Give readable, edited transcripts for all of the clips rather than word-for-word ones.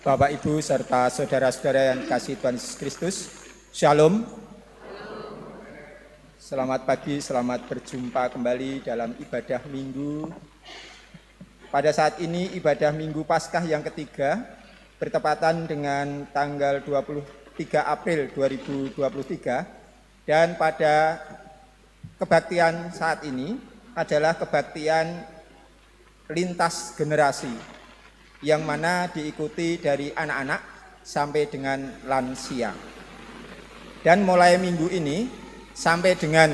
Bapak, Ibu, serta saudara-saudara yang kasih Tuhan Yesus Kristus, Shalom. Selamat pagi, selamat berjumpa kembali dalam ibadah minggu. Pada saat ini ibadah minggu Paskah yang ketiga, bertepatan dengan tanggal 23 April 2023, dan pada kebaktian saat ini adalah kebaktian lintas generasi, yang mana diikuti dari anak-anak sampai dengan lansia. Dan mulai minggu ini sampai dengan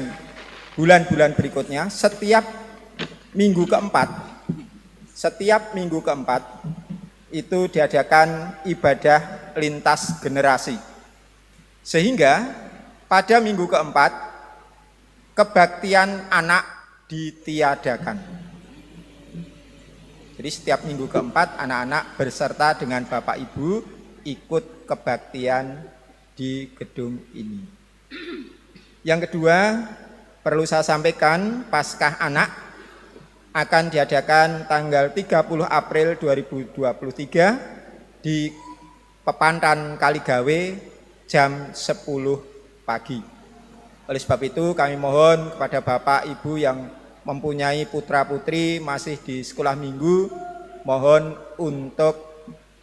bulan-bulan berikutnya, setiap minggu keempat itu diadakan ibadah lintas generasi. Sehingga pada minggu keempat kebaktian anak ditiadakan. Jadi setiap minggu keempat anak-anak berserta dengan Bapak Ibu ikut kebaktian di gedung ini. Yang kedua, perlu saya sampaikan, Paskah Anak akan diadakan tanggal 30 April 2023 di Pepantan Kaligawe jam 10 pagi. Oleh sebab itu kami mohon kepada Bapak Ibu yang mempunyai putra-putri masih di sekolah minggu, mohon untuk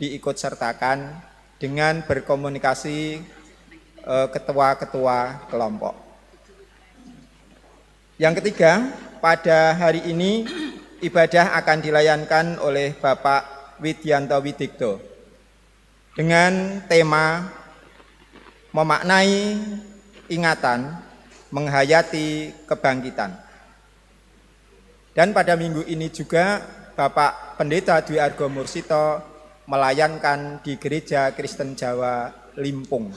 diikut sertakan dengan berkomunikasi ketua-ketua kelompok. Yang ketiga, pada hari ini ibadah akan dilayankan oleh Bapak Widyanto Widikto dengan tema memaknai ingatan, menghayati kebangkitan. Dan pada minggu ini juga Bapak Pendeta Dwi Argo Mursito melayankan di Gereja Kristen Jawa Limpung.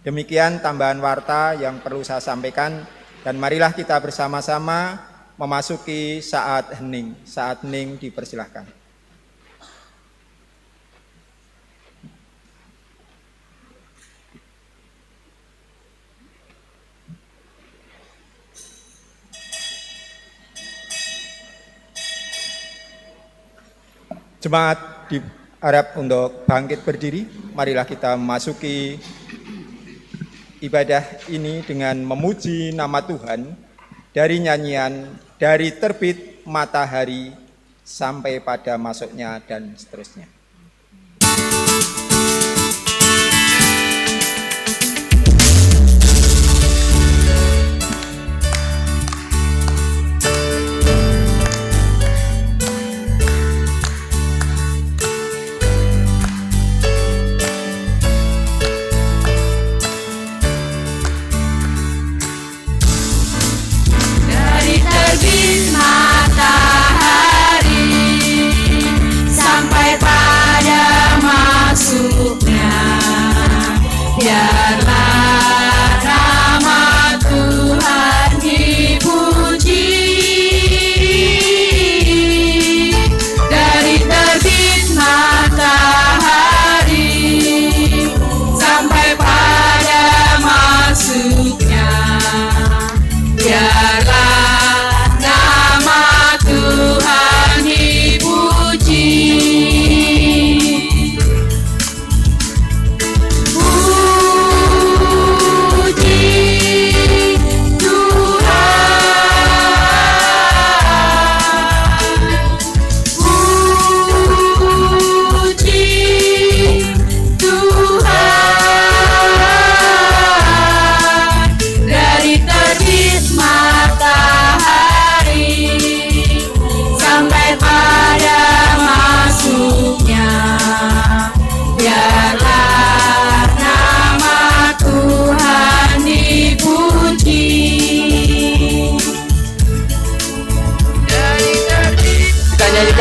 Demikian tambahan warta yang perlu saya sampaikan, dan marilah kita bersama-sama memasuki saat hening. Saat hening dipersilahkan. Jemaat diharap untuk bangkit berdiri. Marilah kita memasuki ibadah ini dengan memuji nama Tuhan dari nyanyian dari terbit matahari sampai pada masuknya dan seterusnya.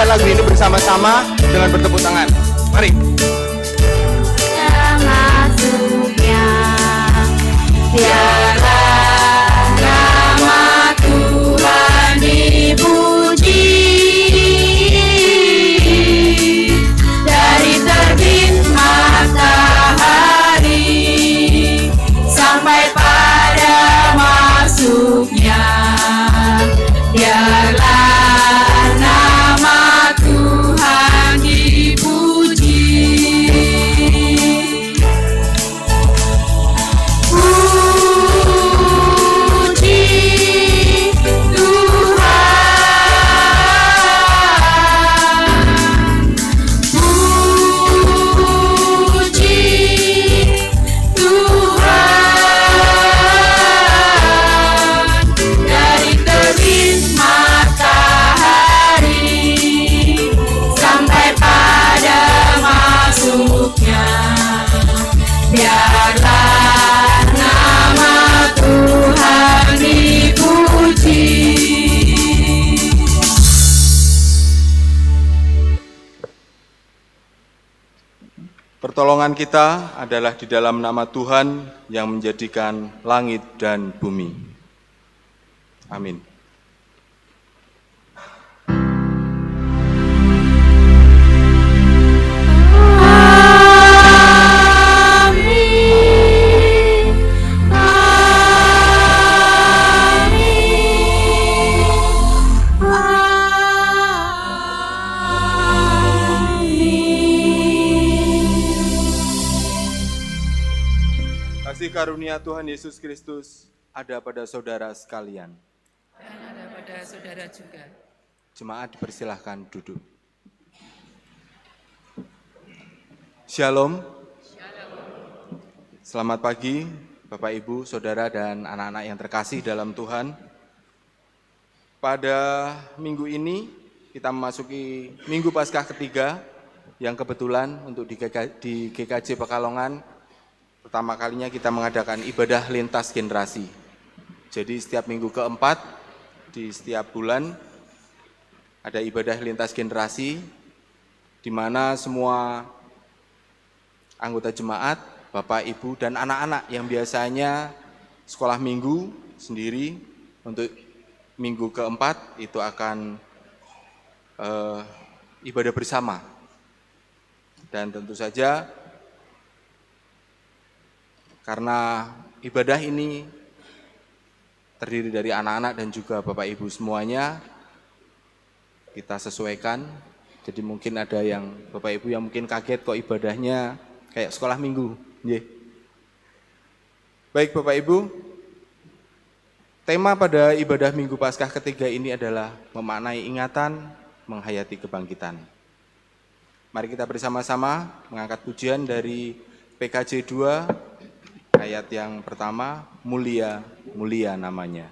Lagu ini bersama-sama dengan bertepuk tangan. Mari. Masuknya biarlah nama Tuhan dipuji, dari terbit matahari sampai pada masuknya, biarlah nama Tuhan dipuji. Pertolongan kita adalah di dalam nama Tuhan yang menjadikan langit dan bumi. Amin. Kasih karunia Tuhan Yesus Kristus ada pada saudara sekalian. Dan ada pada saudara juga. Jemaat dipersilahkan duduk. Shalom. Selamat pagi Bapak Ibu, Saudara dan anak-anak yang terkasih dalam Tuhan. Pada minggu ini kita memasuki Minggu Paskah ketiga yang kebetulan untuk di GKJ Pekalongan pertama kalinya kita mengadakan ibadah lintas generasi. Jadi setiap minggu keempat di setiap bulan ada ibadah lintas generasi di mana semua anggota jemaat, Bapak, Ibu, dan anak-anak yang biasanya sekolah minggu sendiri untuk minggu keempat itu akan ibadah bersama. Dan tentu saja karena ibadah ini terdiri dari anak-anak dan juga Bapak Ibu semuanya, kita sesuaikan. Jadi mungkin ada yang Bapak Ibu yang mungkin kaget kok ibadahnya kayak sekolah minggu. Baik Bapak Ibu, tema pada ibadah Minggu Paskah ketiga ini adalah memaknai ingatan, menghayati kebangkitan. Mari kita bersama-sama mengangkat pujian dari PKJ 2, ayat yang pertama, mulia, mulia namanya.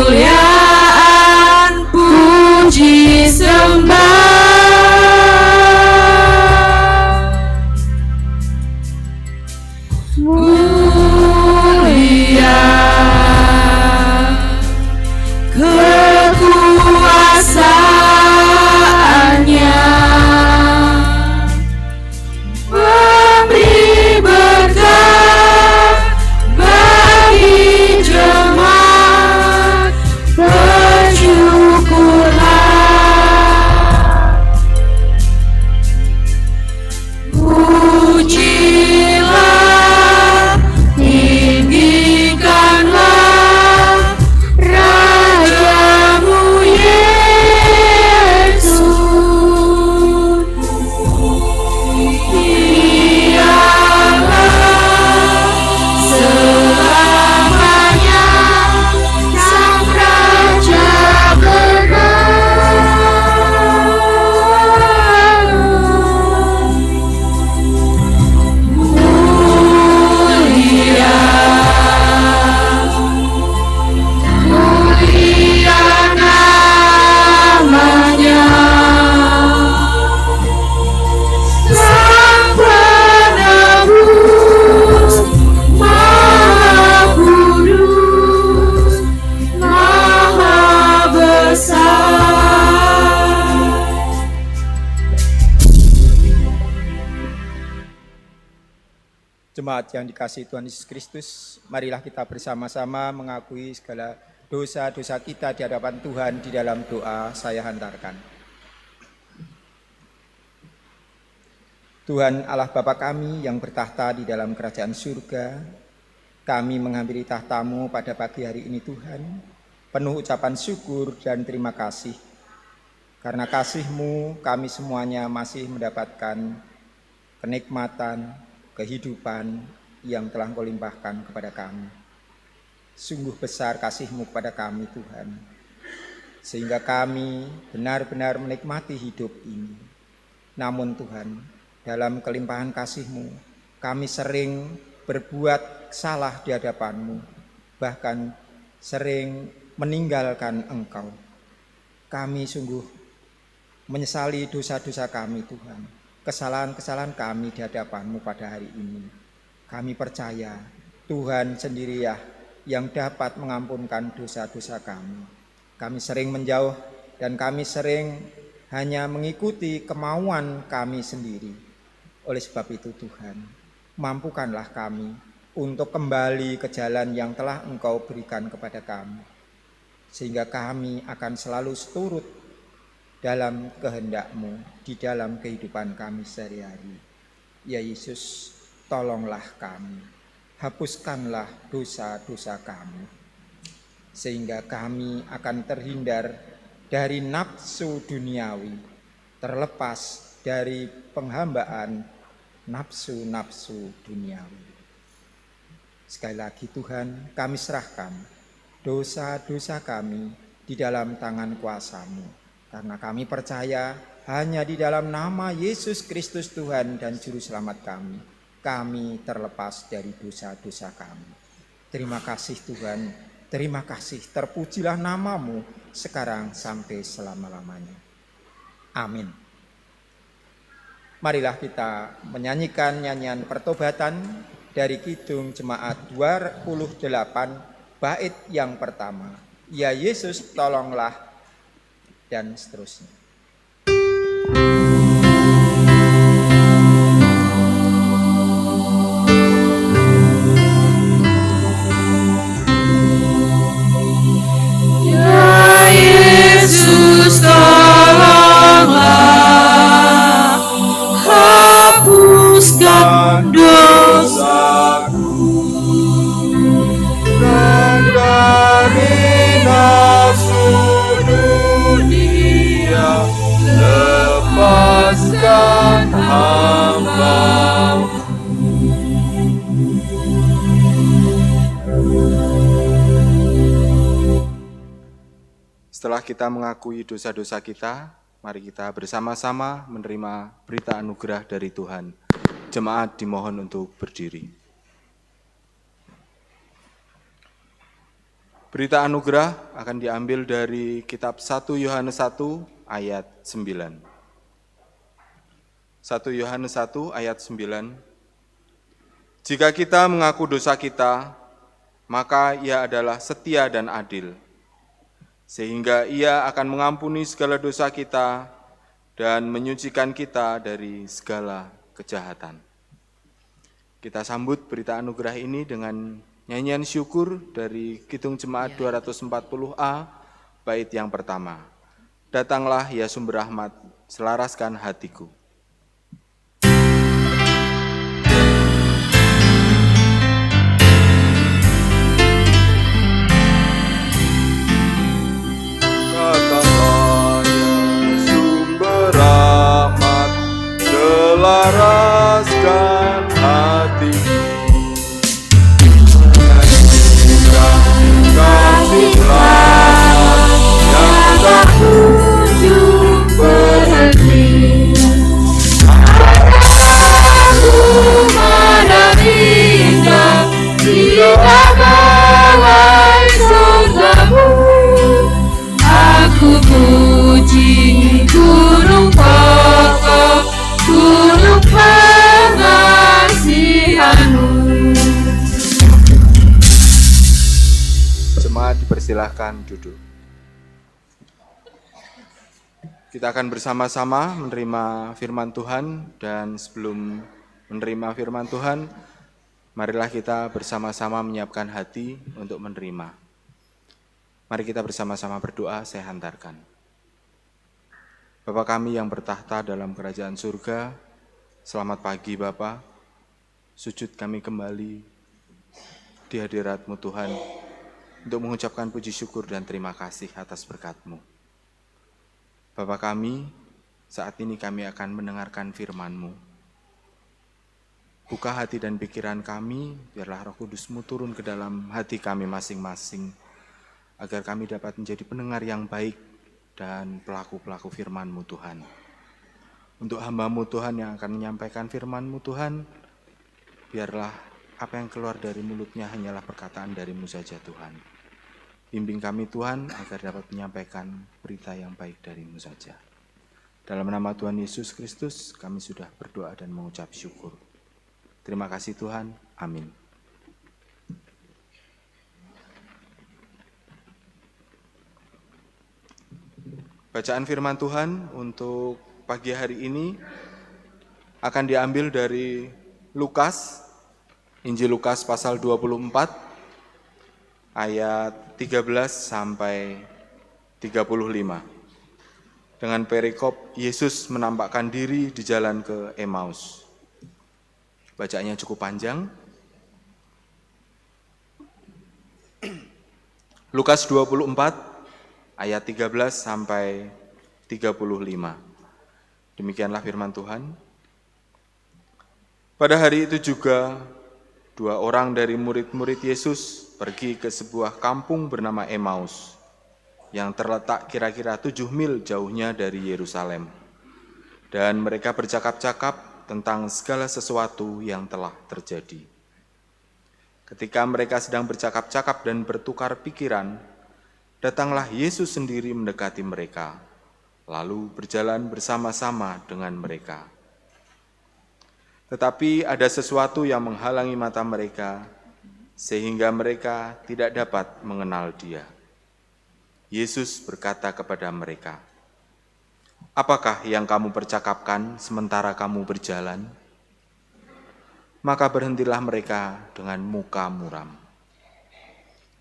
Kemuliaan, puji, sembah, mulia kekuasaannya, memberi berkat bagi jemaat. Bersyukurlah, pujilah, tinggikanlah Rajamu Yesus. Dialah selamanya Sang Raja mulia namanya, Sang Penebus, Maha Kudus, Maha Besar. Jemaat yang dikasihi Tuhan Yesus Kristus, marilah kita bersama-sama mengakui segala dosa-dosa kita di hadapan Tuhan di dalam doa saya hantarkan. Tuhan Allah Bapa kami yang bertahta di dalam kerajaan surga, kami menghampiri tahta-Mu pada pagi hari ini Tuhan, penuh ucapan syukur dan terima kasih. Karena kasih-Mu kami semuanya masih mendapatkan kenikmatan, kehidupan yang telah Engkau limpahkan kepada kami. Sungguh besar kasih-Mu kepada kami Tuhan, sehingga kami benar-benar menikmati hidup ini. Namun Tuhan, dalam kelimpahan kasih-Mu, kami sering berbuat salah di hadapan-Mu, bahkan sering meninggalkan Engkau. Kami sungguh menyesali dosa-dosa kami, Tuhan. Kesalahan-kesalahan kami di hadapan-Mu pada hari ini. Kami percaya Tuhan sendirilah yang dapat mengampunkan dosa-dosa kami. Kami sering menjauh dan kami sering hanya mengikuti kemauan kami sendiri. Oleh sebab itu Tuhan, mampukanlah kami untuk kembali ke jalan yang telah Engkau berikan kepada kami. Sehingga kami akan selalu seturut dalam kehendak-Mu di dalam kehidupan kami sehari-hari. Ya Yesus, tolonglah kami, hapuskanlah dosa-dosa kami, sehingga kami akan terhindar dari nafsu duniawi, terlepas dari penghambaan nafsu-nafsu duniawi. Sekali lagi Tuhan, kami serahkan dosa-dosa kami di dalam tangan kuasa-Mu, karena kami percaya hanya di dalam nama Yesus Kristus Tuhan dan Juru Selamat kami terlepas dari dosa-dosa kami. Terima kasih Tuhan, terima kasih, terpujilah nama-Mu sekarang sampai selama-lamanya. Amin. Marilah kita menyanyikan nyanyian pertobatan dari Kidung Jemaat 28 bait yang pertama. Ya Yesus tolonglah, dan seterusnya. Yesus tolonglah, hapuskan dosaku, Dan dari nafsu dunia lepaskan hamba. Setelah kita mengakui dosa-dosa kita, mari kita bersama-sama menerima berita anugerah dari Tuhan. Jemaat dimohon untuk berdiri. Berita anugerah akan diambil dari kitab 1 Yohanes 1 ayat 9. 1 Yohanes 1 ayat 9. Jika kita mengaku dosa kita, maka Ia adalah setia dan adil, sehingga Ia akan mengampuni segala dosa kita dan menyucikan kita dari segala kejahatan. Kita sambut berita anugerah ini dengan nyanyian syukur dari Kidung Jemaat 240A, bait yang pertama. Datanglah ya sumber rahmat, selaraskan hatiku. Datanglah ya sumber rahmat, selaraskan hatiku. kasihlah yang tak kunjung berhenti. Aku menderita di bawah surgamu. Aku puji gunung kokoh, gunung pengasihanmu. Jemaat dipersilahkan duduk. Kita akan bersama-sama menerima firman Tuhan, dan sebelum menerima firman Tuhan, marilah kita bersama-sama menyiapkan hati untuk menerima. Mari kita bersama-sama berdoa, saya hantarkan. Bapa kami yang bertahta dalam kerajaan surga, selamat pagi Bapa. Sujud kami kembali di hadirat-Mu Tuhan, untuk mengucapkan puji syukur dan terima kasih atas berkat-Mu. Bapa kami, saat ini kami akan mendengarkan firman-Mu. Buka hati dan pikiran kami, biarlah Roh Kudus-Mu turun ke dalam hati kami masing-masing, agar kami dapat menjadi pendengar yang baik dan pelaku-pelaku firman-Mu Tuhan. Untuk hamba-Mu Tuhan yang akan menyampaikan firman-Mu Tuhan, biarlah apa yang keluar dari mulutnya hanyalah perkataan dari-Mu saja Tuhan. Bimbing kami Tuhan agar dapat menyampaikan berita yang baik dari-Mu saja. Dalam nama Tuhan Yesus Kristus kami sudah berdoa dan mengucap syukur. Terima kasih Tuhan. Amin. Bacaan firman Tuhan untuk pagi hari ini akan diambil dari Lukas, Injil Lukas pasal 24 ayat 13 sampai 35. Dengan perikop Yesus menampakkan diri di jalan ke Emmaus. Bacaannya cukup panjang. Lukas 24 ayat 13 sampai 35. Demikianlah firman Tuhan. Pada hari itu juga 2 orang dari murid-murid Yesus pergi ke sebuah kampung bernama Emmaus, yang terletak kira-kira 7 mil jauhnya dari Yerusalem. Dan mereka bercakap-cakap tentang segala sesuatu yang telah terjadi. Ketika mereka sedang bercakap-cakap dan bertukar pikiran, datanglah Yesus sendiri mendekati mereka, lalu berjalan bersama-sama dengan mereka. Tetapi ada sesuatu yang menghalangi mata mereka, sehingga mereka tidak dapat mengenal Dia. Yesus berkata kepada mereka, "Apakah yang kamu percakapkan sementara kamu berjalan?" Maka berhentilah mereka dengan muka muram.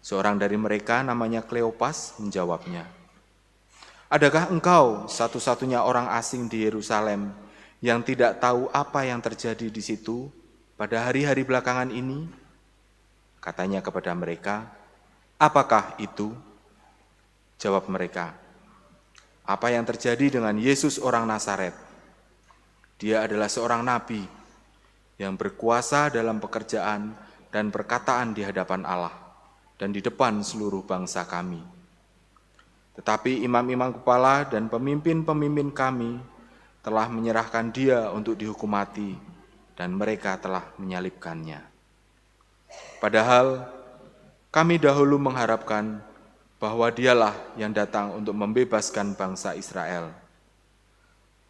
Seorang dari mereka namanya Kleopas menjawabnya, "Adakah engkau satu-satunya orang asing di Yerusalem yang tidak tahu apa yang terjadi di situ pada hari-hari belakangan ini?" Katanya kepada mereka, "Apakah itu?" Jawab mereka, "Apa yang terjadi dengan Yesus orang Nazaret? Dia adalah seorang nabi yang berkuasa dalam pekerjaan dan perkataan di hadapan Allah dan di depan seluruh bangsa kami. Tetapi imam-imam kepala dan pemimpin-pemimpin kami telah menyerahkan Dia untuk dihukum mati dan mereka telah menyalibkannya. Padahal kami dahulu mengharapkan bahwa Dialah yang datang untuk membebaskan bangsa Israel.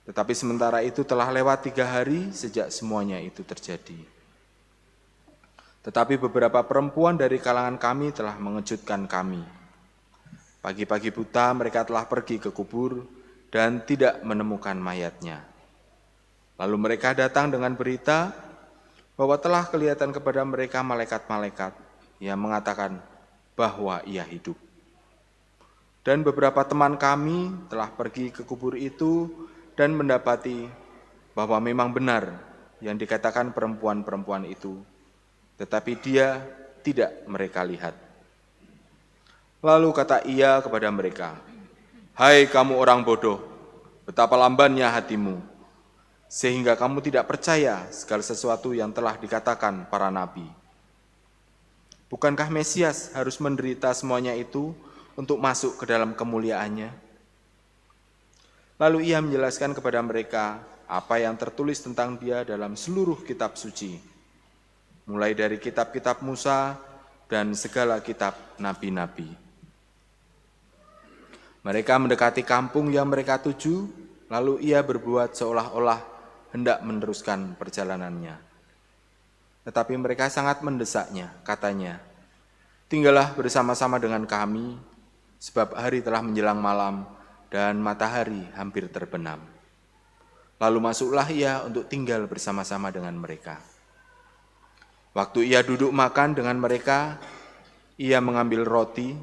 Tetapi sementara itu telah lewat 3 hari sejak semuanya itu terjadi. Tetapi beberapa perempuan dari kalangan kami telah mengejutkan kami. Pagi-pagi buta mereka telah pergi ke kubur dan tidak menemukan mayatnya. Lalu mereka datang dengan berita bahwa telah kelihatan kepada mereka malaikat-malaikat yang mengatakan bahwa Ia hidup. Dan beberapa teman kami telah pergi ke kubur itu dan mendapati bahwa memang benar yang dikatakan perempuan-perempuan itu, tetapi Dia tidak mereka lihat. Lalu kata Ia kepada mereka, "Hai kamu orang bodoh, betapa lambannya hatimu, sehingga kamu tidak percaya segala sesuatu yang telah dikatakan para nabi. Bukankah Mesias harus menderita semuanya itu untuk masuk ke dalam kemuliaannya?" Lalu Ia menjelaskan kepada mereka apa yang tertulis tentang Dia dalam seluruh kitab suci, mulai dari kitab-kitab Musa dan segala kitab nabi-nabi. Mereka mendekati kampung yang mereka tuju, lalu Ia berbuat seolah-olah hendak meneruskan perjalanannya. Tetapi mereka sangat mendesaknya, katanya, "Tinggallah bersama-sama dengan kami, sebab hari telah menjelang malam dan matahari hampir terbenam." Lalu masuklah Ia untuk tinggal bersama-sama dengan mereka. Waktu Ia duduk makan dengan mereka, Ia mengambil roti,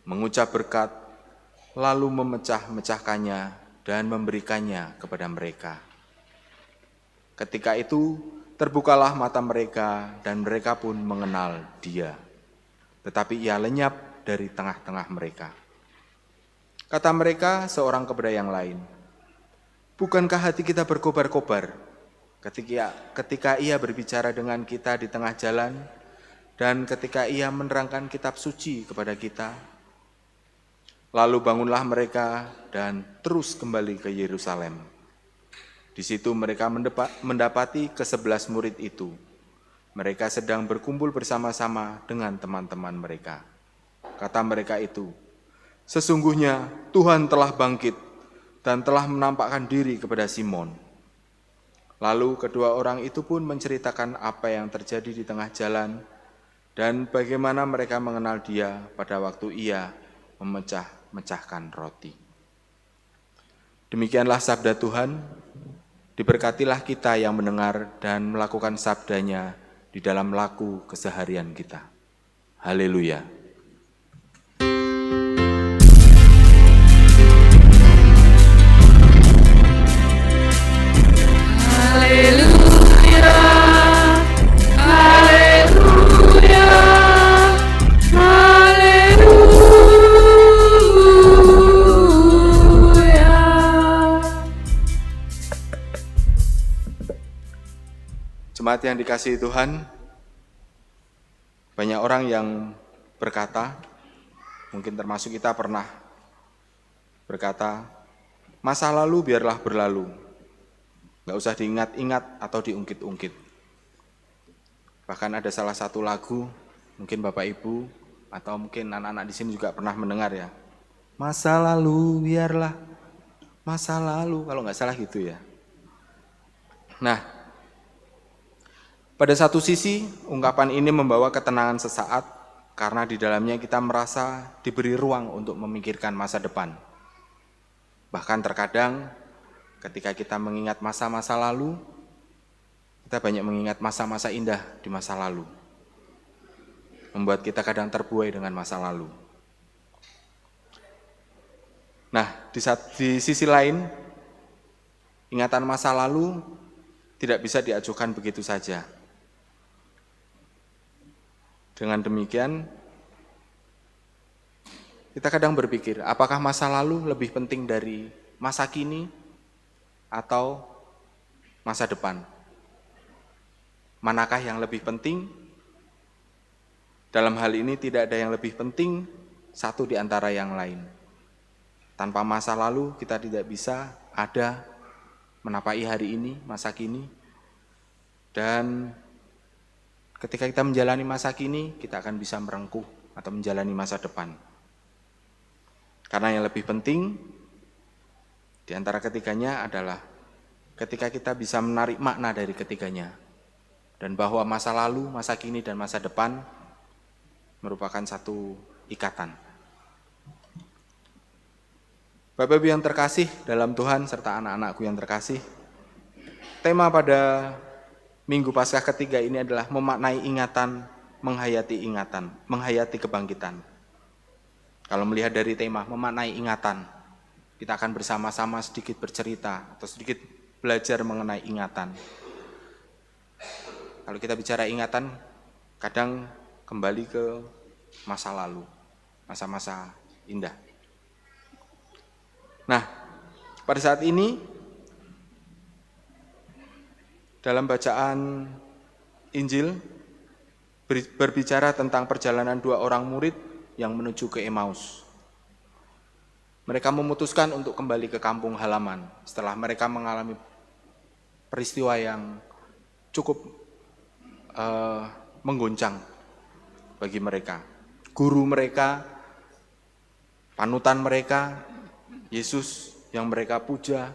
mengucap berkat, lalu memecah-mecahkannya dan memberikannya kepada mereka. Ketika itu terbukalah mata mereka dan mereka pun mengenal Dia. Tetapi Ia lenyap dari tengah-tengah mereka. Kata mereka seorang kepada yang lain, "Bukankah hati kita berkobar-kobar ketika Ia berbicara dengan kita di tengah jalan dan ketika Ia menerangkan kitab suci kepada kita?" Lalu bangunlah mereka dan terus kembali ke Yerusalem. Di situ mereka mendapati ke-11 murid itu. Mereka sedang berkumpul bersama-sama dengan teman-teman mereka. Kata mereka itu, "Sesungguhnya Tuhan telah bangkit dan telah menampakkan diri kepada Simon." Lalu kedua orang itu pun menceritakan apa yang terjadi di tengah jalan dan bagaimana mereka mengenal Dia pada waktu Ia memecah-mecahkan roti. Demikianlah sabda Tuhan. Diberkatilah kita yang mendengar dan melakukan sabdanya di dalam laku keseharian kita. Haleluya. Haleluya, haleluya, haleluya. Jemaat yang dikasihi Tuhan, banyak orang yang berkata, mungkin termasuk kita pernah berkata, masa lalu biarlah berlalu, nggak usah diingat-ingat atau diungkit-ungkit. Bahkan ada salah satu lagu, mungkin Bapak Ibu atau mungkin anak-anak di sini juga pernah mendengar ya, masa lalu biarlah, masa lalu, kalau nggak salah gitu ya. Nah, pada satu sisi, ungkapan ini membawa ketenangan sesaat karena di dalamnya kita merasa diberi ruang untuk memikirkan masa depan. Bahkan terkadang ketika kita mengingat masa-masa lalu, kita banyak mengingat masa-masa indah di masa lalu. Membuat kita kadang terbuai dengan masa lalu. Nah, di sisi lain, ingatan masa lalu tidak bisa diajukan begitu saja. Dengan demikian, kita kadang berpikir, apakah masa lalu lebih penting dari masa kini atau masa depan? Manakah yang lebih penting? Dalam hal ini tidak ada yang lebih penting satu di antara yang lain. Tanpa masa lalu kita tidak bisa ada menapai hari ini, masa kini. Dan ketika kita menjalani masa kini, kita akan bisa merengkuh atau menjalani masa depan. Karena yang lebih penting di antara ketiganya adalah ketika kita bisa menarik makna dari ketiganya. Dan bahwa masa lalu, masa kini, dan masa depan merupakan satu ikatan. Bapak Ibu yang terkasih dalam Tuhan serta anak-anakku yang terkasih, tema pada Minggu Paskah ketiga ini adalah memaknai ingatan, menghayati kebangkitan. Kalau melihat dari tema memaknai ingatan, kita akan bersama-sama sedikit bercerita atau sedikit belajar mengenai ingatan. Kalau kita bicara ingatan, kadang kembali ke masa lalu, masa-masa indah. Nah, pada saat ini, dalam bacaan Injil berbicara tentang perjalanan dua orang murid yang menuju ke Emmaus. Mereka memutuskan untuk kembali ke kampung halaman setelah mereka mengalami peristiwa yang cukup mengguncang bagi mereka. Guru mereka, panutan mereka, Yesus yang mereka puja,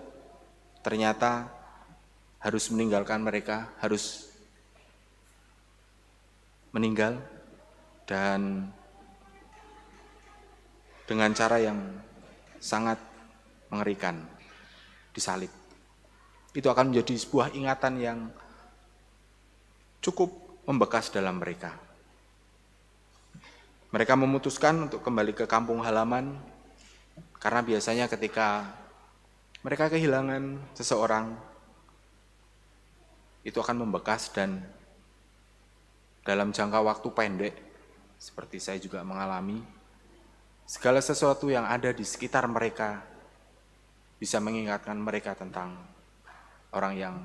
ternyata harus meninggalkan mereka, harus meninggal, dan dengan cara yang sangat mengerikan, disalib. Itu akan menjadi sebuah ingatan yang cukup membekas dalam mereka. Mereka memutuskan untuk kembali ke kampung halaman, karena biasanya ketika mereka kehilangan seseorang, itu akan membekas dan dalam jangka waktu pendek, seperti saya juga mengalami, segala sesuatu yang ada di sekitar mereka bisa mengingatkan mereka tentang orang yang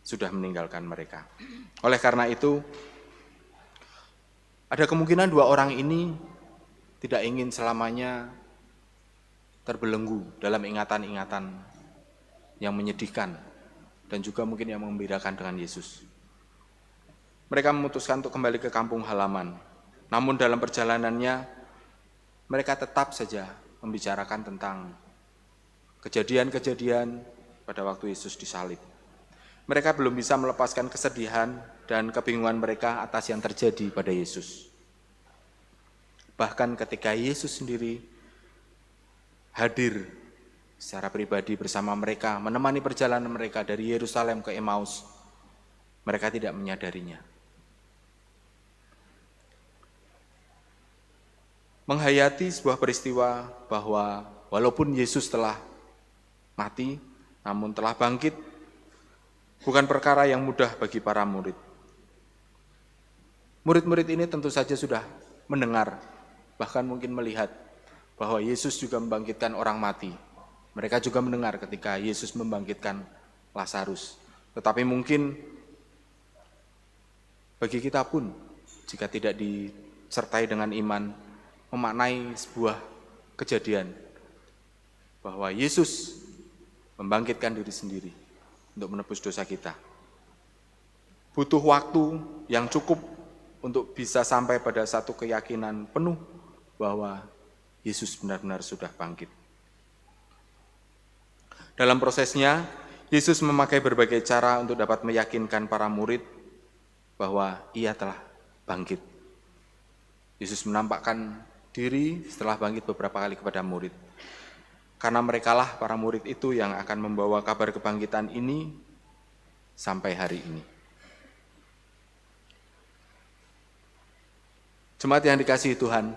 sudah meninggalkan mereka. Oleh karena itu, ada kemungkinan dua orang ini tidak ingin selamanya terbelenggu dalam ingatan-ingatan yang menyedihkan dan juga mungkin yang membirakan dengan Yesus. Mereka memutuskan untuk kembali ke kampung halaman. Namun dalam perjalanannya, mereka tetap saja membicarakan tentang kejadian-kejadian pada waktu Yesus disalib. Mereka belum bisa melepaskan kesedihan dan kebingungan mereka atas yang terjadi pada Yesus. Bahkan ketika Yesus sendiri hadir secara pribadi bersama mereka, menemani perjalanan mereka dari Yerusalem ke Emmaus, mereka tidak menyadarinya. Menghayati sebuah peristiwa bahwa walaupun Yesus telah mati, namun telah bangkit, bukan perkara yang mudah bagi para murid. Murid-murid ini tentu saja sudah mendengar, bahkan mungkin melihat bahwa Yesus juga membangkitkan orang mati. Mereka juga mendengar ketika Yesus membangkitkan Lazarus. Tetapi mungkin bagi kita pun, jika tidak disertai dengan iman, memaknai sebuah kejadian bahwa Yesus membangkitkan diri sendiri untuk menebus dosa kita. Butuh waktu yang cukup untuk bisa sampai pada satu keyakinan penuh bahwa Yesus benar-benar sudah bangkit. Dalam prosesnya, Yesus memakai berbagai cara untuk dapat meyakinkan para murid bahwa ia telah bangkit. Yesus menampakkan diri setelah bangkit beberapa kali kepada murid. Karena merekalah para murid itu yang akan membawa kabar kebangkitan ini sampai hari ini. Jemaat yang dikasihi Tuhan,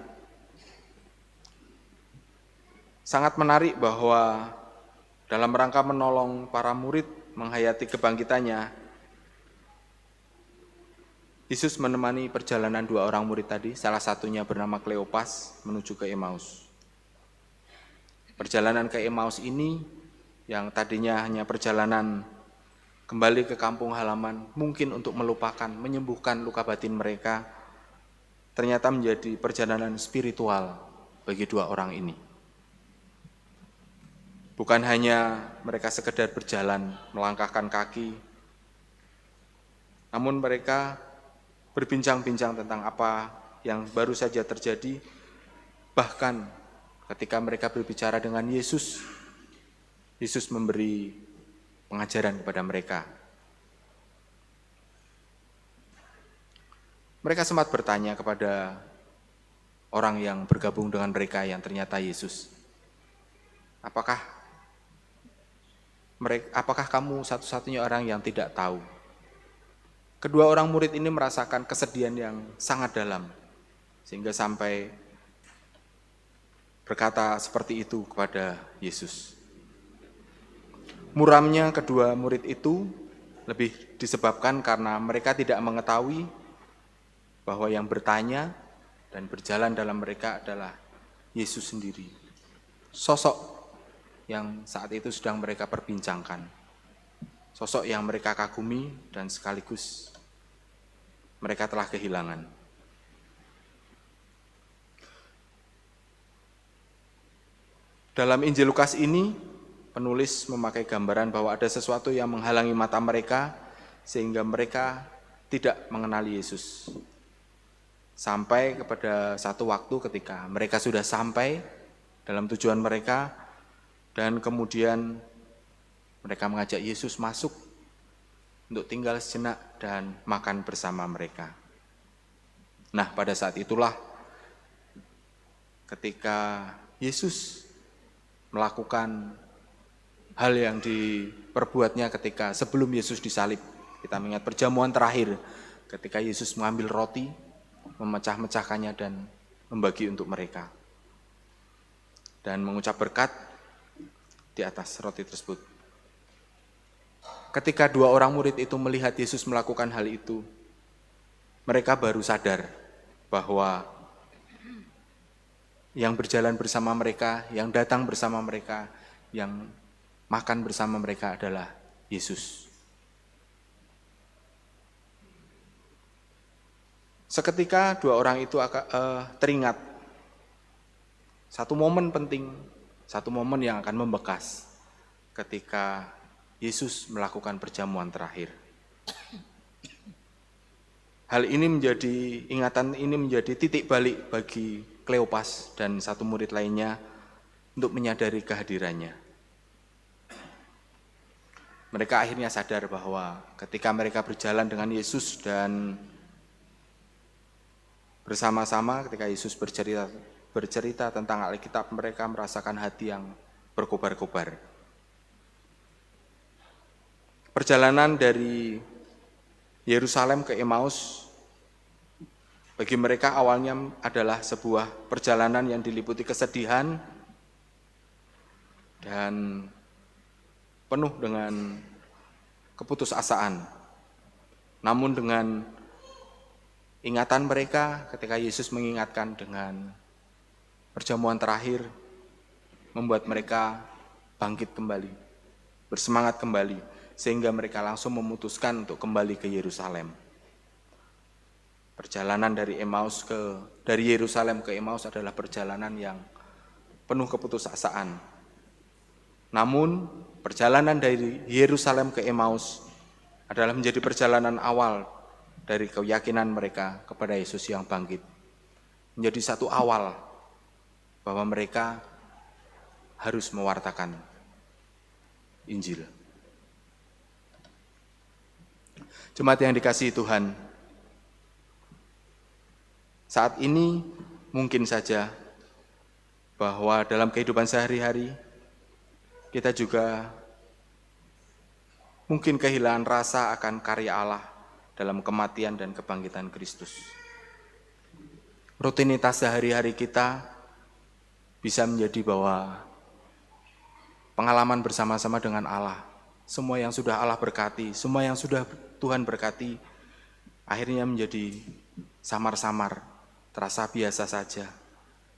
sangat menarik bahwa dalam rangka menolong para murid menghayati kebangkitannya, Yesus menemani perjalanan dua orang murid tadi, salah satunya bernama Kleopas menuju ke Emmaus. Perjalanan ke Emmaus ini yang tadinya hanya perjalanan kembali ke kampung halaman, mungkin untuk melupakan, menyembuhkan luka batin mereka, ternyata menjadi perjalanan spiritual bagi dua orang ini. Bukan hanya mereka sekedar berjalan, melangkahkan kaki, namun mereka berbincang-bincang tentang apa yang baru saja terjadi. Bahkan ketika mereka berbicara dengan Yesus, Yesus memberi pengajaran kepada mereka. Mereka sempat bertanya kepada orang yang bergabung dengan mereka yang ternyata Yesus, apakah kamu satu-satunya orang yang tidak tahu? Kedua orang murid ini merasakan kesedihan yang sangat dalam, sehingga sampai berkata seperti itu kepada Yesus. Muramnya kedua murid itu lebih disebabkan karena mereka tidak mengetahui bahwa yang bertanya dan berjalan dalam mereka adalah Yesus sendiri. Sosok yang saat itu sedang mereka perbincangkan. Sosok yang mereka kagumi dan sekaligus mereka telah kehilangan. Dalam Injil Lukas ini, penulis memakai gambaran bahwa ada sesuatu yang menghalangi mata mereka sehingga mereka tidak mengenali Yesus. Sampai kepada satu waktu ketika mereka sudah sampai dalam tujuan mereka dan kemudian mereka mengajak Yesus masuk untuk tinggal sejenak dan makan bersama mereka. Nah, pada saat itulah ketika Yesus melakukan hal yang diperbuatnya ketika sebelum Yesus disalib. Kita mengingat perjamuan terakhir ketika Yesus mengambil roti, memecah-mecahkannya dan membagi untuk mereka. Dan mengucap berkat di atas roti tersebut. Ketika dua orang murid itu melihat Yesus melakukan hal itu, mereka baru sadar bahwa yang berjalan bersama mereka, yang datang bersama mereka, yang makan bersama mereka adalah Yesus. Seketika dua orang itu teringat satu momen penting, satu momen yang akan membekas ketika Yesus melakukan perjamuan terakhir. Hal ini menjadi titik balik bagi Kleopas dan satu murid lainnya untuk menyadari kehadirannya. Mereka akhirnya sadar bahwa ketika mereka berjalan dengan Yesus dan bersama-sama ketika Yesus bercerita tentang Alkitab, mereka merasakan hati yang berkobar-kobar. Perjalanan dari Yerusalem ke Emmaus bagi mereka awalnya adalah sebuah perjalanan yang diliputi kesedihan dan penuh dengan keputusasaan. Namun dengan ingatan mereka ketika Yesus mengingatkan dengan perjamuan terakhir membuat mereka bangkit kembali, bersemangat kembali, sehingga mereka langsung memutuskan untuk kembali ke Yerusalem. Perjalanan dari Yerusalem ke Emmaus adalah perjalanan yang penuh keputusasaan. Namun, perjalanan dari Yerusalem ke Emmaus adalah menjadi perjalanan awal dari keyakinan mereka kepada Yesus yang bangkit. Menjadi satu awal bahwa mereka harus mewartakan Injil. Jemaat yang dikasihi Tuhan, saat ini mungkin saja bahwa dalam kehidupan sehari-hari kita juga mungkin kehilangan rasa akan karya Allah dalam kematian dan kebangkitan Kristus. Rutinitas sehari-hari kita bisa menjadi bahwa pengalaman bersama-sama dengan Allah, semua yang sudah Allah berkati, semua yang sudah Tuhan berkati, akhirnya menjadi samar-samar, terasa biasa saja,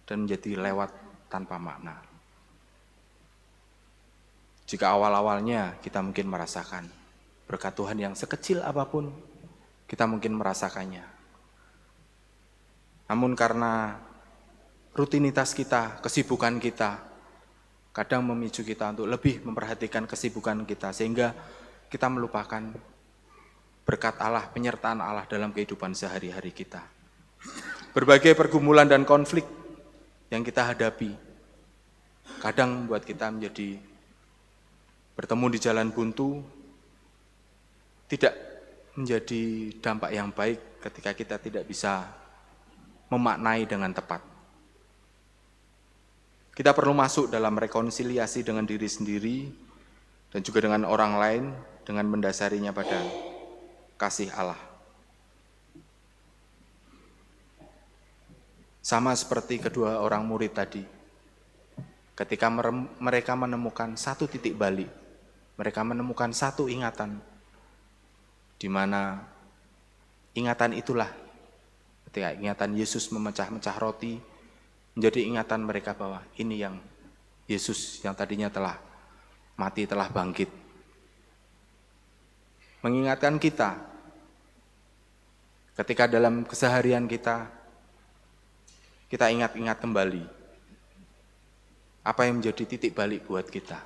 dan menjadi lewat tanpa makna. Jika awal-awalnya kita mungkin merasakan berkat Tuhan yang sekecil apapun, kita mungkin merasakannya. Namun karena rutinitas kita, kesibukan kita, kadang memicu kita untuk lebih memperhatikan kesibukan kita, sehingga kita melupakan berkat Allah, penyertaan Allah dalam kehidupan sehari-hari kita. Berbagai pergumulan dan konflik yang kita hadapi, kadang membuat kita menjadi bertemu di jalan buntu, tidak menjadi dampak yang baik ketika kita tidak bisa memaknai dengan tepat. Kita perlu masuk dalam rekonsiliasi dengan diri sendiri dan juga dengan orang lain dengan mendasarinya pada kasih Allah. Sama seperti kedua orang murid tadi, ketika mereka menemukan satu titik balik, mereka menemukan satu ingatan, di mana ingatan itulah, ketika ingatan Yesus memecah-mecah roti, menjadi ingatan mereka bahwa ini yang Yesus yang tadinya telah mati, telah bangkit. Mengingatkan kita, ketika dalam keseharian kita ingat-ingat kembali apa yang menjadi titik balik buat kita.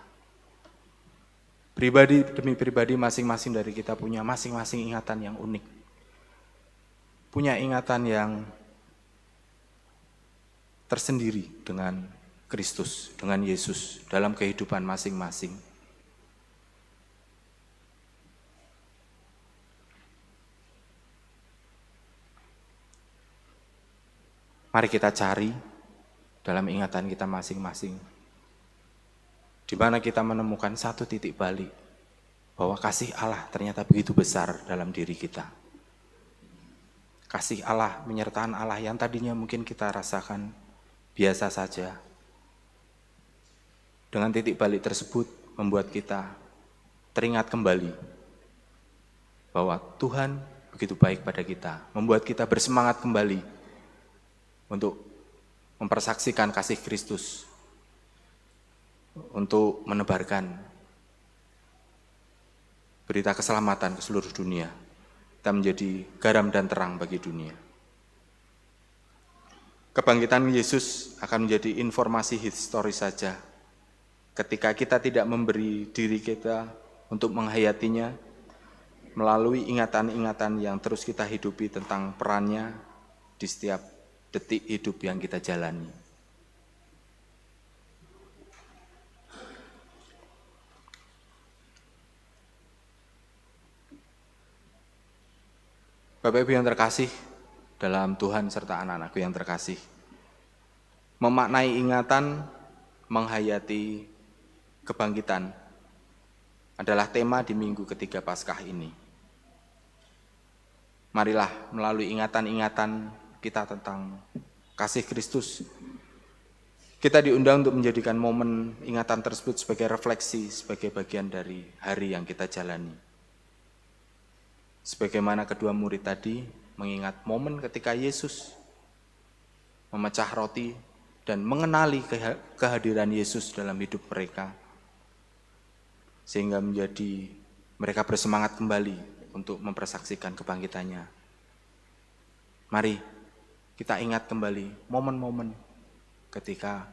Pribadi demi pribadi masing-masing dari kita punya masing-masing ingatan yang unik. Punya ingatan yang tersendiri dengan Kristus, dengan Yesus dalam kehidupan masing-masing. Mari kita cari dalam ingatan kita masing-masing, di mana kita menemukan satu titik balik, bahwa kasih Allah ternyata begitu besar dalam diri kita. Kasih Allah, penyertaan Allah yang tadinya mungkin kita rasakan biasa saja. Dengan titik balik tersebut membuat kita teringat kembali bahwa Tuhan begitu baik pada kita, membuat kita bersemangat kembali untuk mempersaksikan kasih Kristus, untuk menebarkan berita keselamatan ke seluruh dunia. Kita menjadi garam dan terang bagi dunia. Kebangkitan Yesus akan menjadi informasi historis saja ketika kita tidak memberi diri kita untuk menghayatinya melalui ingatan-ingatan yang terus kita hidupi tentang perannya di setiap detik hidup yang kita jalani. Bapak Ibu yang terkasih dalam Tuhan serta anak-anakku yang terkasih, memaknai ingatan, menghayati kebangkitan adalah tema di minggu ketiga Paskah ini. Marilah melalui ingatan-ingatan kita tentang kasih Kristus, kita diundang untuk menjadikan momen ingatan tersebut sebagai refleksi, sebagai bagian dari hari yang kita jalani. Sebagaimana kedua murid tadi mengingat momen ketika Yesus memecah roti dan mengenali kehadiran Yesus dalam hidup mereka, sehingga menjadi mereka bersemangat kembali untuk mempersaksikan kebangkitannya. Mari kita ingat kembali momen-momen ketika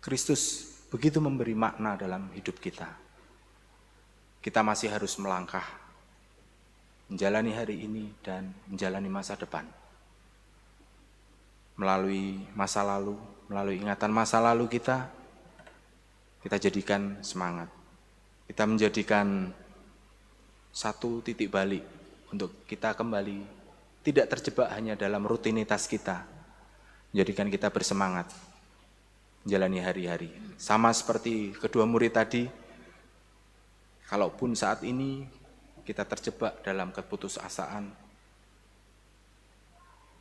Kristus begitu memberi makna dalam hidup kita. Kita masih harus melangkah menjalani hari ini dan menjalani masa depan. Melalui masa lalu, melalui ingatan masa lalu kita jadikan semangat. Kita menjadikan satu titik balik untuk kita kembali tidak terjebak hanya dalam rutinitas kita. Menjadikan kita bersemangat menjalani hari-hari. Sama seperti kedua murid tadi, kalaupun saat ini kita terjebak dalam keputusasaan.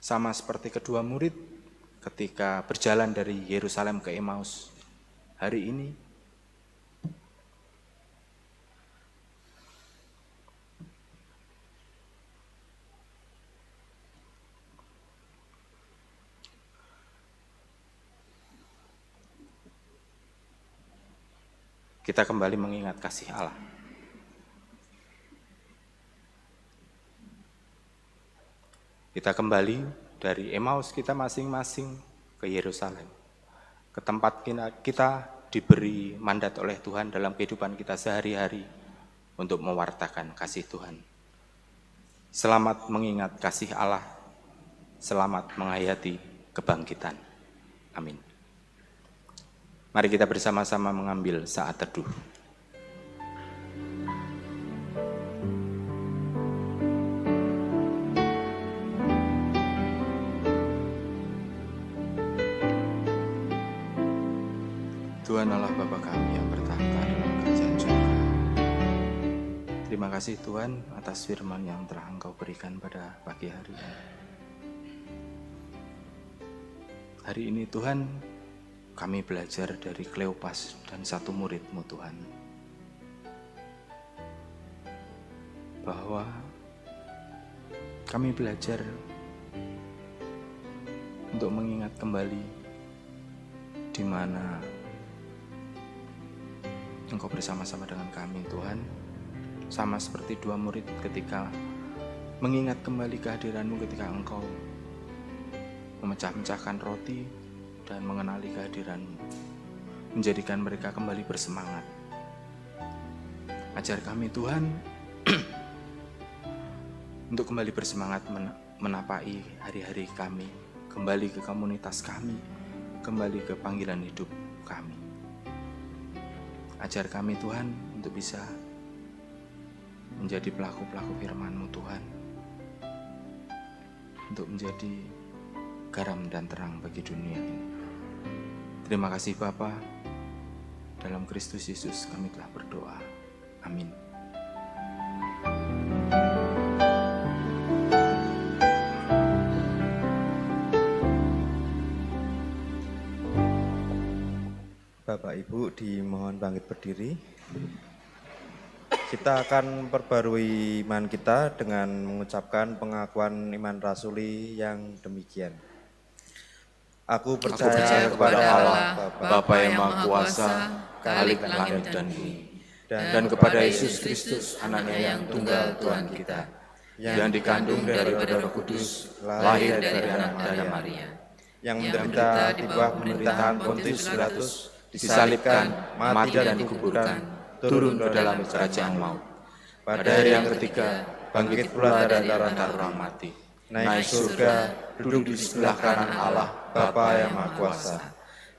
Sama seperti kedua murid ketika berjalan dari Yerusalem ke Emmaus. Hari ini kita kembali mengingat kasih Allah. Kita kembali dari Emmaus kita masing-masing ke Yerusalem, ke tempat kita diberi mandat oleh Tuhan dalam kehidupan kita sehari-hari untuk mewartakan kasih Tuhan. Selamat mengingat kasih Allah, selamat menghayati kebangkitan. Amin. Mari kita bersama-sama mengambil saat teduh. Tuhan Allah Bapa kami yang bertahta dalam kerajaan surga. Terima kasih Tuhan atas firman yang telah Engkau berikan pada pagi hari ini. Hari ini Tuhan, kami belajar dari Kleopas dan satu murid-Mu Tuhan. Bahwa kami belajar untuk mengingat kembali di mana Engkau bersama-sama dengan kami Tuhan, sama seperti dua murid ketika mengingat kembali kehadiran-Mu ketika Engkau memecah-mecahkan roti dan mengenali kehadiran-Mu, menjadikan mereka kembali bersemangat. Ajar kami Tuhan untuk kembali bersemangat menapai hari-hari kami, kembali ke komunitas kami, kembali ke panggilan hidup kami. Ajar kami Tuhan untuk bisa menjadi pelaku-pelaku firman-Mu Tuhan, untuk menjadi garam dan terang bagi dunia ini. Terima kasih Bapa, dalam Kristus Yesus kami telah berdoa. Amin. Bapak Ibu dimohon bangkit berdiri. Kita akan perbarui iman kita dengan mengucapkan pengakuan iman rasuli yang demikian. Aku percaya kepada Allah, Bapa yang Maha Kuasa, Khalik langit dan bumi, dan kepada Yesus Kristus, Anaknya yang tunggal Tuhan kita, yang dikandung daripada Roh Kudus, lahir dari anak Maria, yang menderita di bawah pemerintahan Pontius Pilatus, disalibkan, mati dan dikuburkan, turun ke dalam kerajaan maut. Pada hari yang ketiga, bangkit pula dari antara orang mati, naik surga, duduk di sebelah kanan Allah, Bapa yang Maha Kuasa,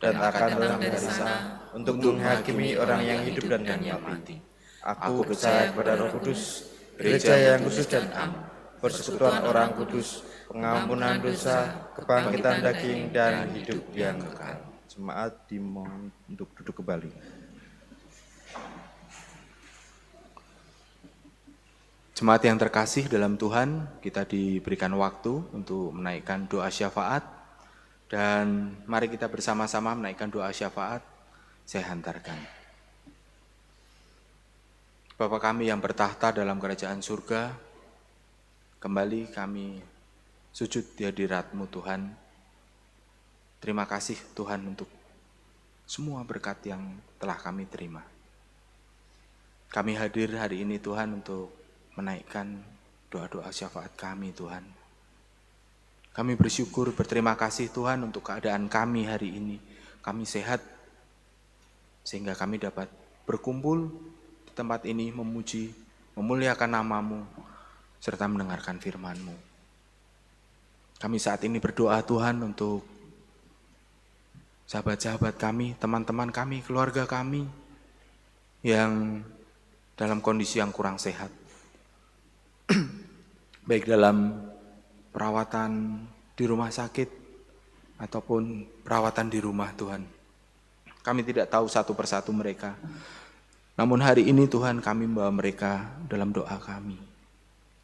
dan akan datang dari sana untuk menghakimi orang yang hidup dan yang mati. Aku percaya kepada Roh Kudus, gereja yang kudus dan am, persekutuan orang kudus, pengampunan dosa, kebangkitan daging, dan hidup yang kekal. Jemaat dimohon untuk duduk kembali. Jemaat yang terkasih dalam Tuhan, kita diberikan waktu untuk menaikkan doa syafaat, dan mari kita bersama-sama menaikkan doa syafaat. Saya hantarkan. Bapa kami yang bertahta dalam kerajaan surga, kembali kami sujud di hadirat-Mu Tuhan. Terima kasih Tuhan untuk semua berkat yang telah kami terima. Kami hadir hari ini Tuhan untuk menaikkan doa-doa syafaat kami Tuhan. Kami bersyukur, berterima kasih Tuhan untuk keadaan kami hari ini. Kami sehat, sehingga kami dapat berkumpul di tempat ini memuji, memuliakan nama-Mu, serta mendengarkan firman-Mu. Kami saat ini berdoa Tuhan untuk sahabat-sahabat kami, teman-teman kami, keluarga kami yang dalam kondisi yang kurang sehat. Baik dalam perawatan di rumah sakit ataupun perawatan di rumah Tuhan. Kami tidak tahu satu persatu mereka. Namun hari ini Tuhan kami membawa mereka dalam doa kami.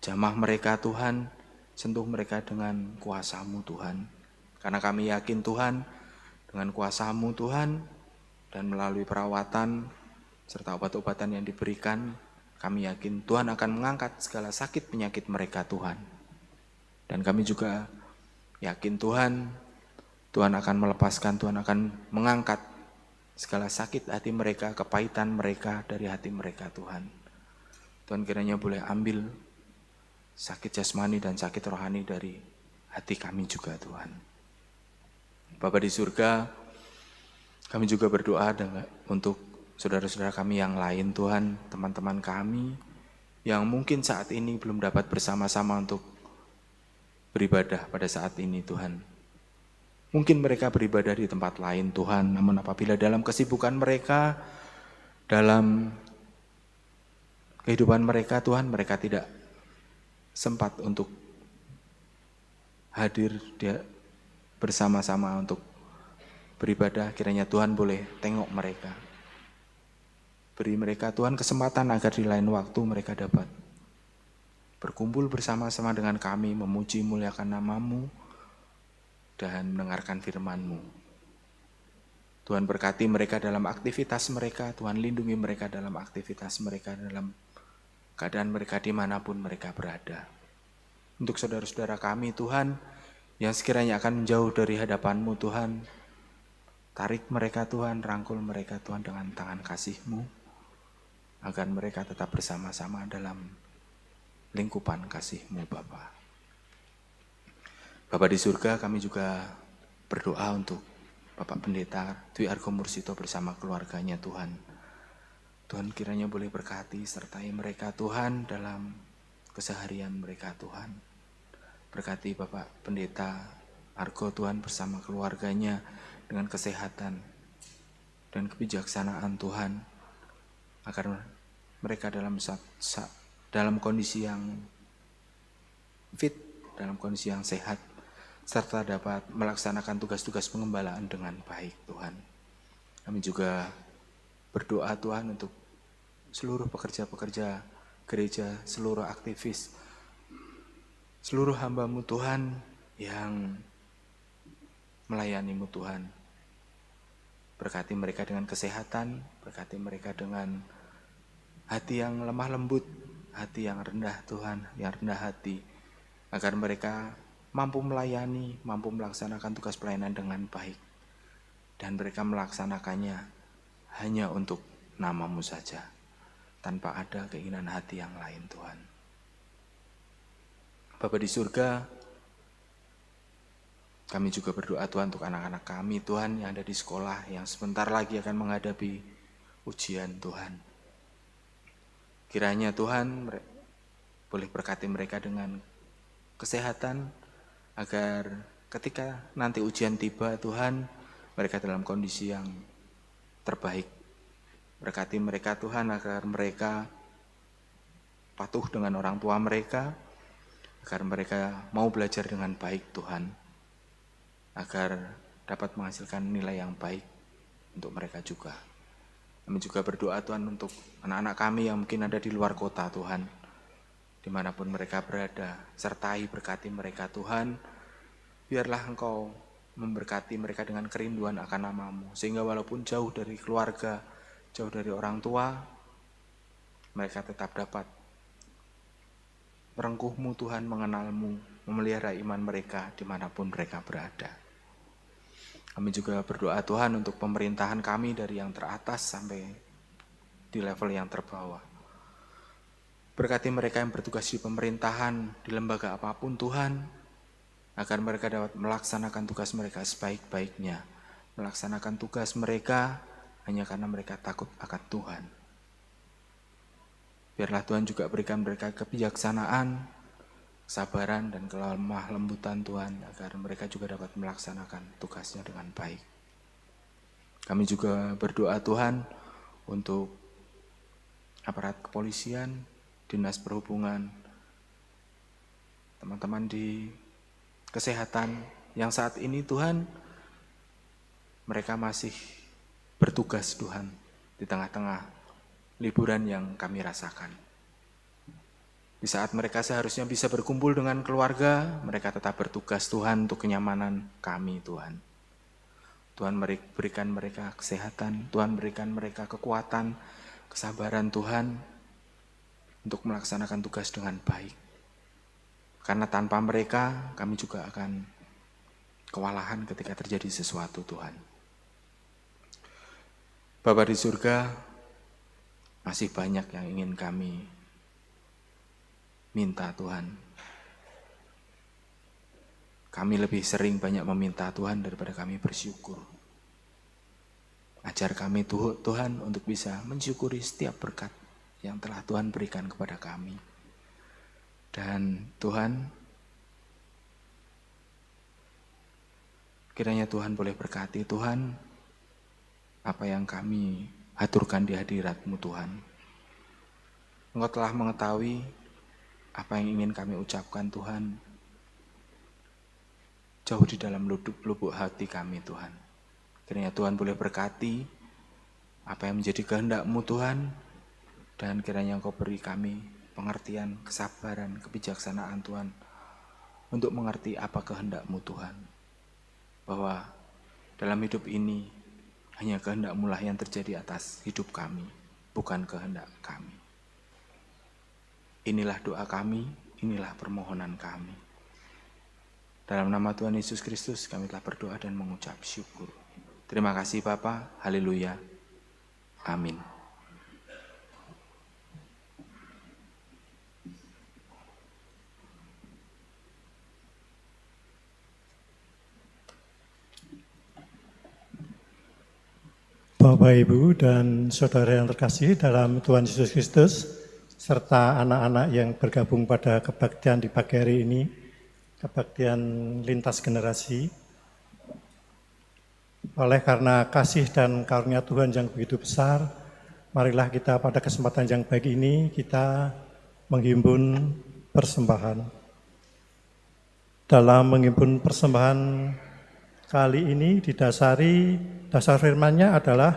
Jamah mereka Tuhan, sentuh mereka dengan kuasa-Mu Tuhan. Karena kami yakin Tuhan, dengan kuasa-Mu Tuhan, dan melalui perawatan serta obat-obatan yang diberikan, kami yakin Tuhan akan mengangkat segala sakit penyakit mereka Tuhan. Dan kami juga yakin Tuhan akan melepaskan, Tuhan akan mengangkat segala sakit hati mereka, kepahitan mereka dari hati mereka Tuhan. Tuhan kiranya boleh ambil sakit jasmani dan sakit rohani dari hati kami juga Tuhan. Bapa di surga, kami juga berdoa untuk saudara-saudara kami yang lain Tuhan, teman-teman kami yang mungkin saat ini belum dapat bersama-sama untuk beribadah pada saat ini Tuhan. Mungkin mereka beribadah di tempat lain Tuhan, namun apabila dalam kesibukan mereka, dalam kehidupan mereka Tuhan, mereka tidak sempat untuk hadir bersama-sama untuk beribadah. Kiranya Tuhan boleh tengok mereka. Beri mereka Tuhan kesempatan agar di lain waktu mereka dapat berkumpul bersama-sama dengan kami, memuji muliakan nama-Mu, dan mendengarkan firman-Mu. Tuhan berkati mereka dalam aktivitas mereka, Tuhan lindungi mereka dalam aktivitas mereka, dalam keadaan mereka dimanapun mereka berada. Untuk saudara-saudara kami Tuhan, yang sekiranya akan menjauh dari hadapan-Mu Tuhan, tarik mereka Tuhan, rangkul mereka Tuhan dengan tangan kasih-Mu, agar mereka tetap bersama-sama dalam lingkupan kasih-Mu Bapa. Bapa di surga, kami juga berdoa untuk Bapak Pendeta Dwi Argo Mursito bersama keluarganya Tuhan. Tuhan kiranya boleh berkati sertai mereka Tuhan dalam keseharian mereka Tuhan. Berkati Bapak Pendeta Argo Tuhan bersama keluarganya dengan kesehatan dan kebijaksanaan Tuhan, agar mereka dalam kondisi yang fit, dalam kondisi yang sehat, serta dapat melaksanakan tugas-tugas pengembalaan dengan baik Tuhan. Kami juga berdoa Tuhan untuk seluruh pekerja-pekerja gereja, seluruh aktivis, seluruh hamba-Mu Tuhan yang melayani-Mu Tuhan. Berkati mereka dengan kesehatan, berkati mereka dengan hati yang lemah lembut, hati yang rendah Tuhan, yang rendah hati, agar mereka mampu melayani, mampu melaksanakan tugas pelayanan dengan baik. Dan mereka melaksanakannya hanya untuk nama-Mu saja, tanpa ada keinginan hati yang lain Tuhan. Bapa di surga, kami juga berdoa Tuhan untuk anak-anak kami Tuhan yang ada di sekolah, yang sebentar lagi akan menghadapi ujian Tuhan. Kiranya Tuhan boleh berkati mereka dengan kesehatan, agar ketika nanti ujian tiba Tuhan, mereka dalam kondisi yang terbaik. Berkati mereka Tuhan agar mereka patuh dengan orang tua mereka, agar mereka mau belajar dengan baik Tuhan, agar dapat menghasilkan nilai yang baik untuk mereka juga. Kami juga berdoa Tuhan untuk anak-anak kami yang mungkin ada di luar kota Tuhan, dimanapun mereka berada, sertai berkati mereka Tuhan. Biarlah Engkau memberkati mereka dengan kerinduan akan nama-Mu, sehingga walaupun jauh dari keluarga, jauh dari orang tua, mereka tetap dapat merengkuh-Mu Tuhan, mengenal-Mu, memelihara iman mereka dimanapun mereka berada. Kami juga berdoa Tuhan untuk pemerintahan kami dari yang teratas sampai di level yang terbawah. Berkati mereka yang bertugas di pemerintahan, di lembaga apapun Tuhan, agar mereka dapat melaksanakan tugas mereka sebaik-baiknya, melaksanakan tugas mereka hanya karena mereka takut akan Tuhan. Biarlah Tuhan juga berikan mereka kebijaksanaan, kesabaran dan kelemah lembutan Tuhan, agar mereka juga dapat melaksanakan tugasnya dengan baik. Kami juga berdoa Tuhan untuk aparat kepolisian, dinas perhubungan, teman-teman di kesehatan yang saat ini Tuhan, mereka masih bertugas Tuhan di tengah-tengah liburan yang kami rasakan. Di saat mereka seharusnya bisa berkumpul dengan keluarga, mereka tetap bertugas Tuhan untuk kenyamanan kami Tuhan. Tuhan berikan mereka kesehatan, Tuhan berikan mereka kekuatan, kesabaran Tuhan untuk melaksanakan tugas dengan baik. Karena tanpa mereka, kami juga akan kewalahan ketika terjadi sesuatu Tuhan. Bapa di surga, masih banyak yang ingin kami minta Tuhan. Kami lebih sering banyak meminta Tuhan daripada kami bersyukur. Ajar kami Tuhan untuk bisa mensyukuri setiap berkat yang telah Tuhan berikan kepada kami. Dan Tuhan, kiranya Tuhan boleh berkati Tuhan apa yang kami haturkan di hadirat-Mu Tuhan. Engkau telah mengetahui apa yang ingin kami ucapkan Tuhan, jauh di dalam lubuk hati kami Tuhan. Kiranya Tuhan boleh berkati apa yang menjadi kehendak-Mu Tuhan, dan kiranya Engkau beri kami pengertian, kesabaran, kebijaksanaan Tuhan, untuk mengerti apa kehendak-Mu Tuhan. Bahwa dalam hidup ini, hanya kehendak-Mu lah yang terjadi atas hidup kami, bukan kehendak kami. Inilah doa kami, inilah permohonan kami. Dalam nama Tuhan Yesus Kristus kami telah berdoa dan mengucap syukur. Terima kasih Bapa, haleluya, amin. Bapak, Ibu, dan saudara yang terkasih dalam Tuhan Yesus Kristus, serta anak-anak yang bergabung pada kebaktian di pagi hari ini, kebaktian lintas generasi. Oleh karena kasih dan karunia Tuhan yang begitu besar, marilah kita pada kesempatan yang baik ini, kita menghimpun persembahan. Dalam menghimpun persembahan kali ini didasari, dasar firman-Nya adalah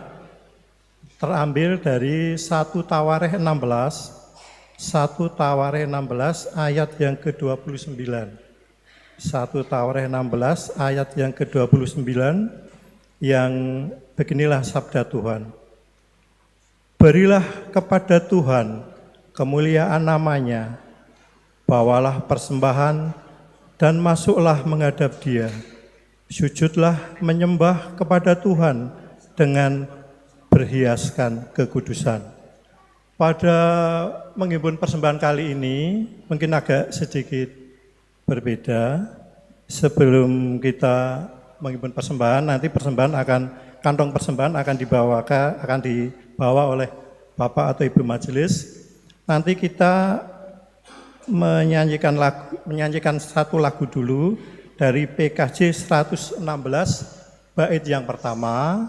terambil dari 1 Tawarikh 16, 1 Tawarikh 16 ayat yang ke-29. 1 Tawarikh 16 ayat yang ke-29 yang beginilah sabda Tuhan. Berilah kepada Tuhan kemuliaan namanya, bawalah persembahan dan masuklah menghadap Dia. Sujudlah menyembah kepada Tuhan dengan berhiaskan kekudusan. Pada menghimpun persembahan kali ini mungkin agak sedikit berbeda. Sebelum kita menghimpun persembahan, nanti kantong persembahan akan dibawa oleh Bapak atau Ibu Majelis. Nanti kita menyanyikan satu lagu dulu dari PKJ 116 bait yang pertama.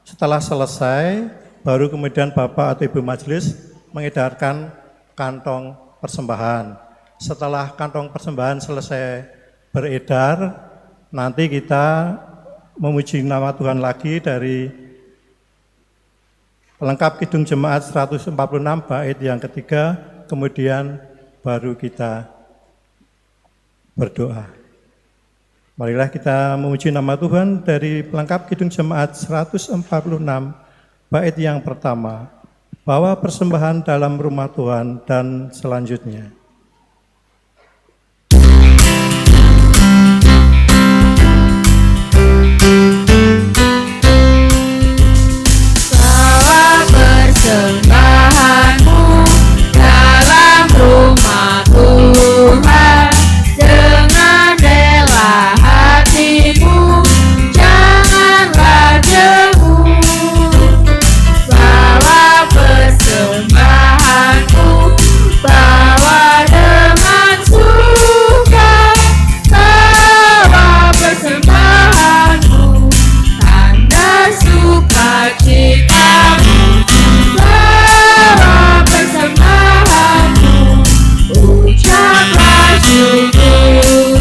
Setelah selesai, baru kemudian Bapak atau Ibu Majelis mengedarkan kantong persembahan. Setelah kantong persembahan selesai beredar, nanti kita memuji nama Tuhan lagi dari pelengkap Kidung Jemaat 146 bait yang ketiga, kemudian baru kita berdoa. Marilah kita memuji nama Tuhan dari pelengkap Kidung Jemaat 146 bait yang pertama, bawa persembahan dalam rumah Tuhan dan selanjutnya. Bawa persembahanmu dalam rumah Tuhan dengan rela hatimu, janganlah jemu. Bawa persembahanmu, bawa dengan suka. Bawa persembahanmu, tanda sukacitamu. Bawa persembahanmu, ucaplah syukur.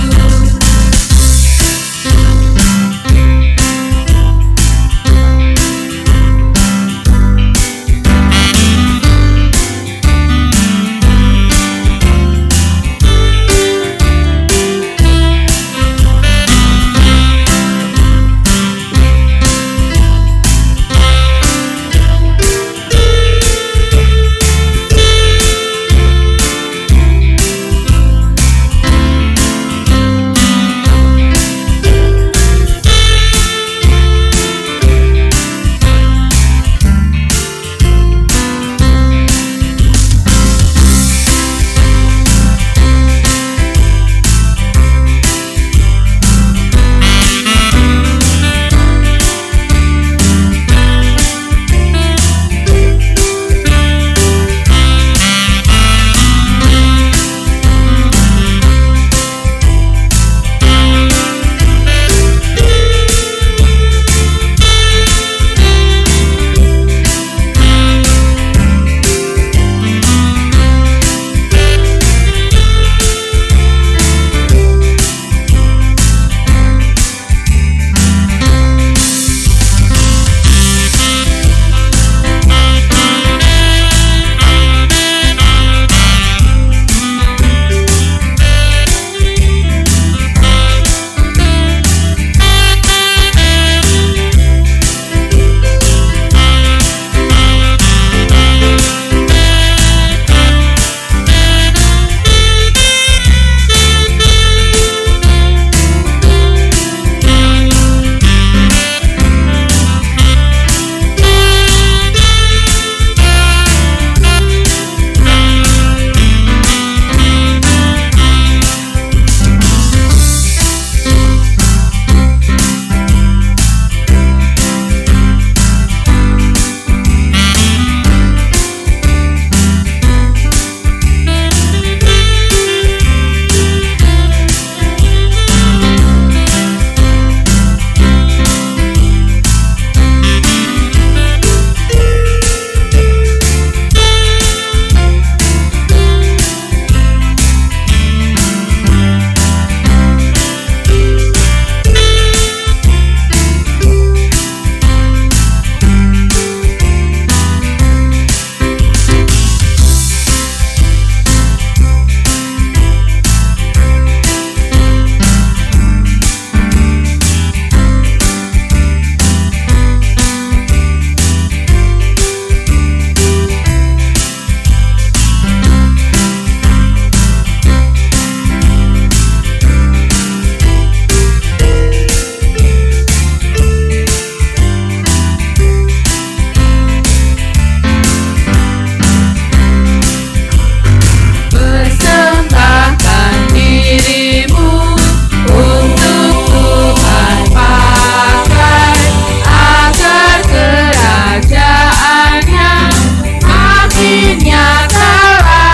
Akhirnya telah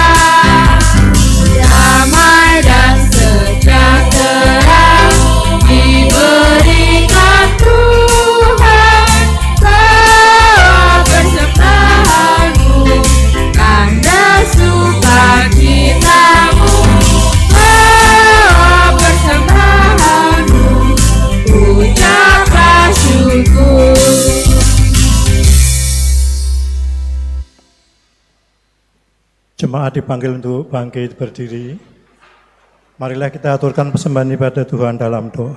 Jemaat dipanggil untuk bangkit berdiri. Marilah kita aturkan persembahan ibadah Tuhan dalam doa.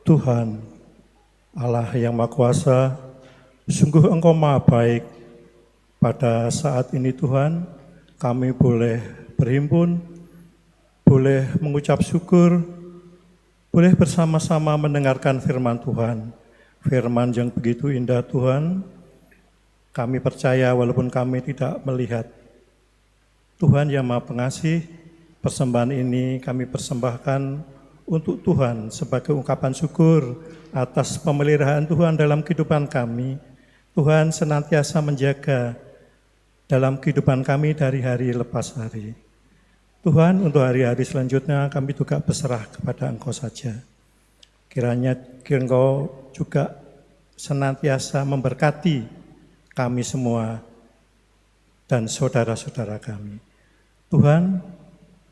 Tuhan, Allah yang Maha Kuasa, sungguh Engkau Maha Baik. Pada saat ini Tuhan, kami boleh berhimpun, boleh mengucap syukur, boleh bersama-sama mendengarkan firman Tuhan. Firman yang begitu indah Tuhan, kami percaya walaupun kami tidak melihat. Tuhan yang Maha Pengasih, persembahan ini kami persembahkan untuk Tuhan sebagai ungkapan syukur atas pemeliharaan Tuhan dalam kehidupan kami. Tuhan senantiasa menjaga dalam kehidupan kami dari hari lepas hari. Tuhan, untuk hari-hari selanjutnya kami juga berserah kepada Engkau saja. Kiranya Engkau juga senantiasa memberkati kami semua dan saudara-saudara kami. Tuhan,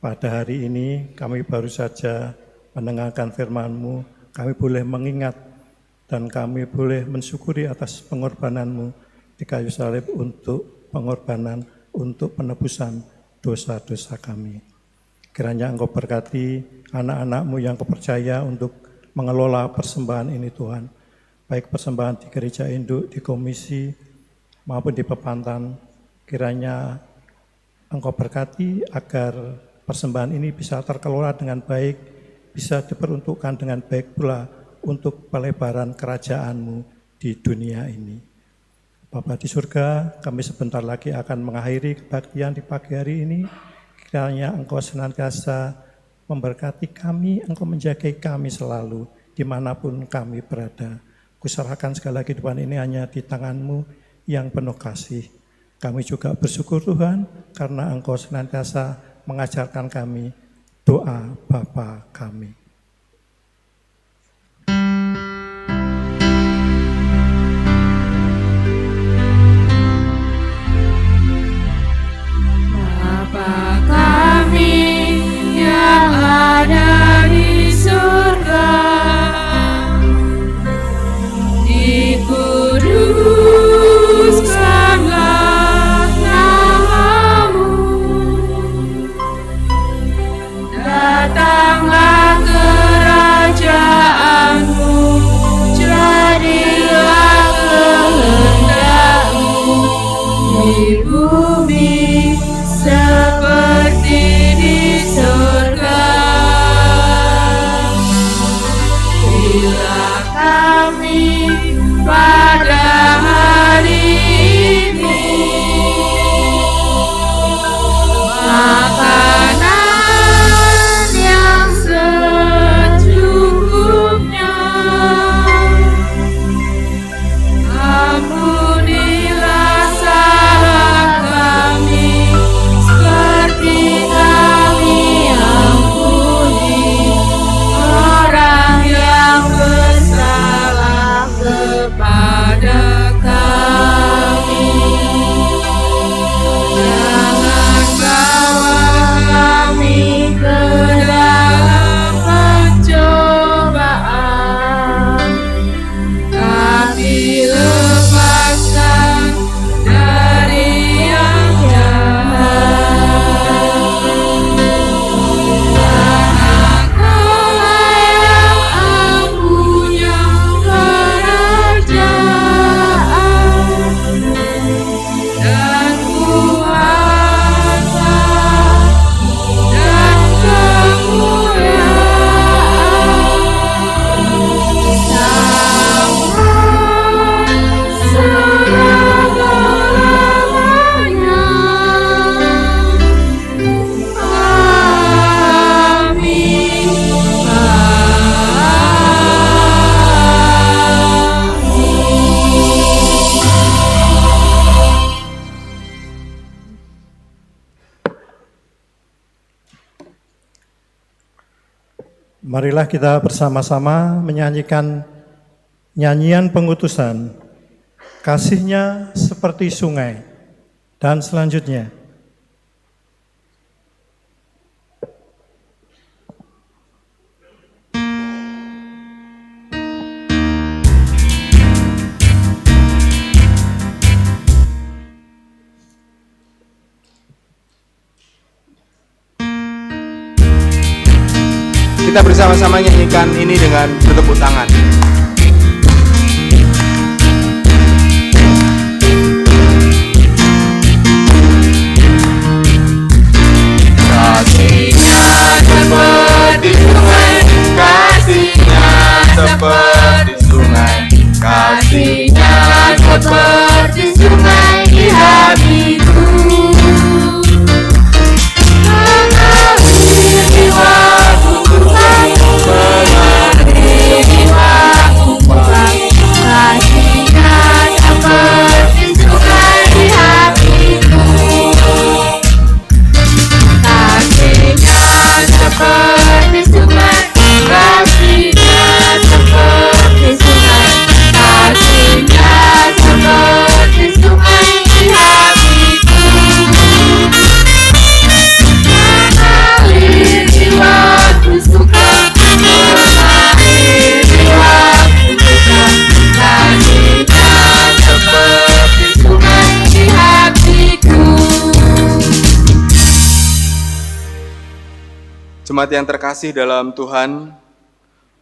pada hari ini kami baru saja mendengarkan firman-Mu, kami boleh mengingat dan kami boleh mensyukuri atas pengorbanan-Mu di kayu salib untuk pengorbanan, untuk penebusan dosa-dosa kami. Kiranya Engkau berkati anak-anak-Mu yang Kau percaya untuk mengelola persembahan ini Tuhan. Baik persembahan di gereja induk, di komisi, maupun di pepantan. Kiranya Engkau berkati agar persembahan ini bisa terkelola dengan baik, bisa diperuntukkan dengan baik pula untuk pelebaran kerajaan-Mu di dunia ini. Bapa di surga, kami sebentar lagi akan mengakhiri kebaktian di pagi hari ini. Kiranya Engkau senantiasa memberkati kami, Engkau menjagai kami selalu, dimanapun kami berada. Kuserahkan segala kehidupan ini hanya di tangan-Mu yang penuh kasih. Kami juga bersyukur Tuhan, karena Engkau senantiasa mengajarkan kami doa Bapa kami. Bapa kami yang ada di surga, dikuduskanlah nama-Mu, datanglah kerajaan-Mu, jadilah kehendak-Mu di bumi seperti di surga. Berilah kami pada hari ini makanan yang secukupnya. Ampunilah salah kami seperti kami ampuni orang yang bersalah kepada kami. Jangan bawa kami ke dalam pencobaan, tapi lepaskan dari yang jahat. Karena Kaulah yang punya kerajaan dan kuasa dan kemuliaan sampai selama-lamanya. Amin. Marilah kita bersama-sama menyanyikan nyanyian pengutusan, kasih-Nya seperti sungai, dan selanjutnya. Kita bersama-sama nyanyikan ini dengan bertepuk tangan. Kasihnya seperti sungai, kasihnya seperti sungai, kasihnya seperti sungai di hatiku. Mengalir jiwaku Tuhan, mengalir jiwaku Tuhan, kasihnya seperti sungai di hatiku. Kasihnya seperti sungai, kasihnya seperti sungai, kasihnya seperti sungai di hatiku. Mengalir jiwaku suka, mengalir jiwaku suka, kasihnya seperti sungai di hatiku. Jemaat yang terkasih dalam Tuhan,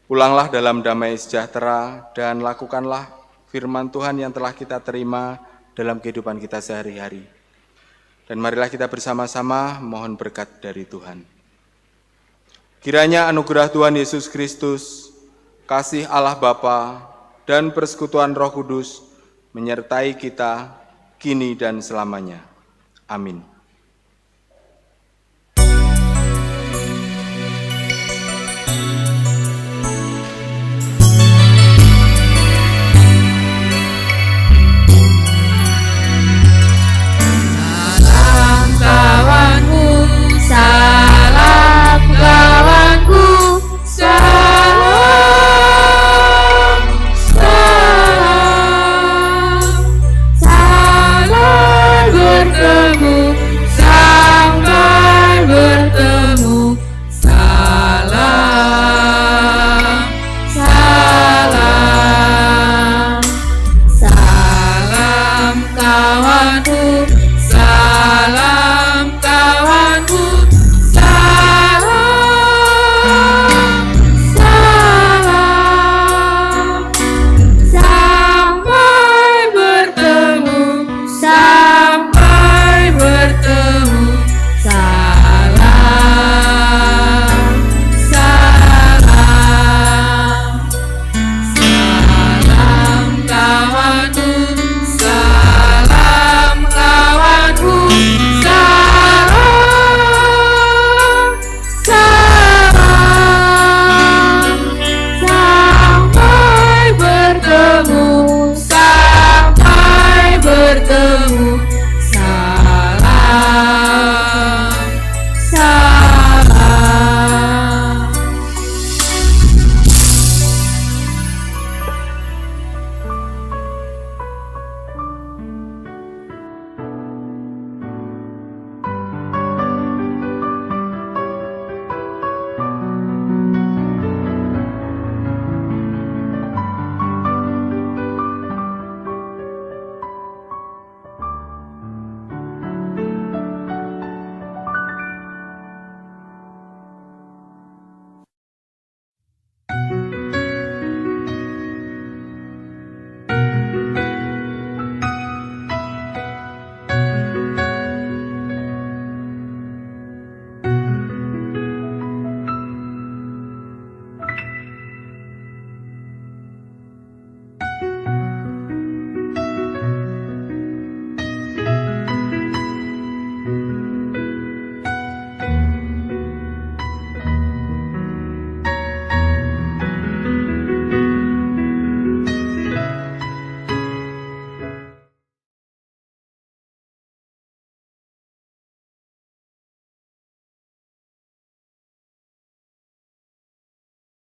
pulanglah dalam damai sejahtera dan lakukanlah firman Tuhan yang telah kita terima dalam kehidupan kita sehari-hari. Dan marilah kita bersama-sama mohon berkat dari Tuhan. Kiranya anugerah Tuhan Yesus Kristus, kasih Allah Bapa, dan persekutuan Roh Kudus menyertai kita kini dan selamanya. Amin. Salam kawanku, salam, salam, salam bertemu, sampai bertemu, salam, salam, salam kawanku.